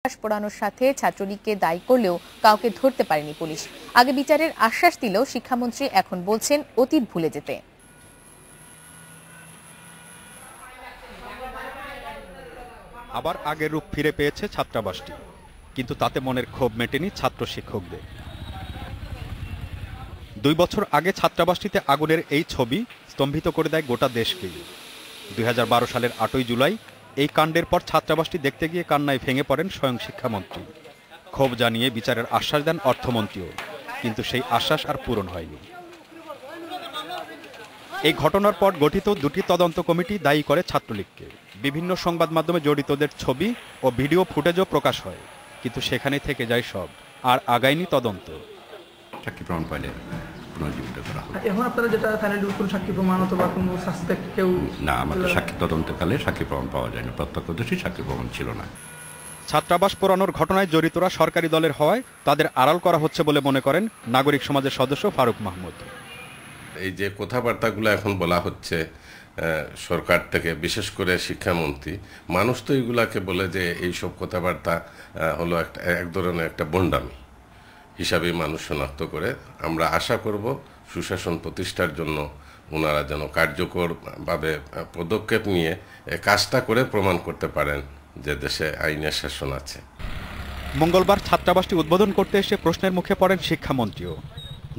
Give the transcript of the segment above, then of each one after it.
পড়ানোর সাথে ছাত্রলীগকে দায়ী করলেও কাউকে ধরতে পারেনি পুলিশ। আগে বিচারের আশ্বাস দিলেও শিক্ষামন্ত্রী এখন বলছেন অতীত ভুলে যেতে। আবার আগের রূপ ফিরে পেয়েছে ছাত্রাবাসটি, কিন্তু তাতে মনের ক্ষোভ মেটেনি ছাত্র শিক্ষকদের। 2 বছর আগে ছাত্রাবাসটিতে আগুনের এই ছবি স্তম্ভিত করে দেয় গোটা দেশকেই। 2012 সালের 8ই জুলাই এই কাণ্ডের পর ছাত্রাবাসটি দেখতে গিয়ে কান্নায় ভেঙে পড়েন স্বয়ং শিক্ষামন্ত্রী। ক্ষোভ জানিয়ে বিচারের আশ্বাস দেন অর্থমন্ত্রীও, কিন্তু সেই আশ্বাস আর পূরণ হয়নি। এই ঘটনার পর গঠিত 2টি তদন্ত কমিটি দায়ী করে ছাত্রলীগকে। বিভিন্ন সংবাদ মাধ্যমে জড়িতদের ছবি ও ভিডিও ফুটেজও প্রকাশ হয়, কিন্তু সেখানে থেকে যায় সব, আর আগায়নি তদন্ত। সাক্ষী প্রমাণ পাইলে পুনর্জীবিত করা হবে। এখন আপনারা যেটা ফাইনালি কোনো সাক্ষী প্রমাণ অথবা কোনো সাসপেক্ট কেউ না, আমাদের সাক্ষী তদন্তকালে সাক্ষী প্রমাণ পাওয়া যায়নি, প্রত্যক্ষদর্শী সাক্ষী প্রমাণ ছিল না। ছাত্রাবাস পোড়ানোর ঘটনায় জড়িতরা সরকারি দলের হওয়ায় তাদের আড়াল করা হচ্ছে বলে মনে করেন নাগরিক সমাজের সদস্য ফারুক মাহমুদ। এই যে কথাবার্তাগুলো এখন বলা হচ্ছে সরকার থেকে, বিশেষ করে শিক্ষামন্ত্রী, মানুষ তো এগুলাকে বলে যে এইসব কথাবার্তা হলো এক ধরনের একটা বন্ডামি হিসাবে মানুষ শনাক্ত করে। আমরা আশা করব সুশাসন প্রতিষ্ঠার জন্য ওনারা যেন কার্যকরভাবে পদক্ষেপ নিয়ে কাজটা করে প্রমাণ করতে পারেন যে দেশে আইনের শাসন আছে। মঙ্গলবার ছাত্রাবাসটি উদ্বোধন করতে এসে প্রশ্নের মুখে পড়েন শিক্ষামন্ত্রীও।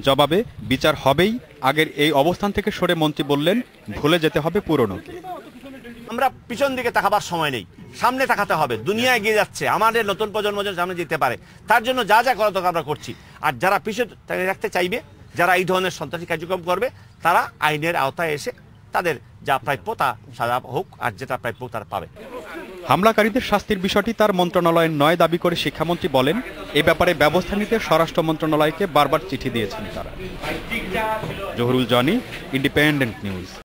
জবাবে বিচার হবেই, আগের এই অবস্থান থেকে সরে মন্ত্রী বললেন ভুলে যেতে হবে পুরনোকে। আমরা পিছন দিকে তাকাবার সময় নেই, সামনে তাকাতে হবে। দুনিয়া এগিয়ে যাচ্ছে, আমাদের নতুন প্রজন্ম যেন সামনে যেতে পারে, তার জন্য যা যা করা দরকার আমরা করছি। আর যারা পিছনে রাখতে চাইবে, যারা এই ধরনের সন্ত্রাসী কার্যক্রম করবে, তারা আইনের আওতায় এসে তাদের যা প্রাপ্য তা সাজা হোক, আর যেটা প্রাপ্য তারা পাবে। হামলাকারীদের শাস্তির বিষয়টি তার মন্ত্রণালয়ের নয় দাবি করে শিক্ষামন্ত্রী বলেন, এ ব্যাপারে ব্যবস্থা নিতে স্বরাষ্ট্র মন্ত্রণালয়কে বারবার চিঠি দিয়েছেন তারা। Zahurul Johnny, independent news.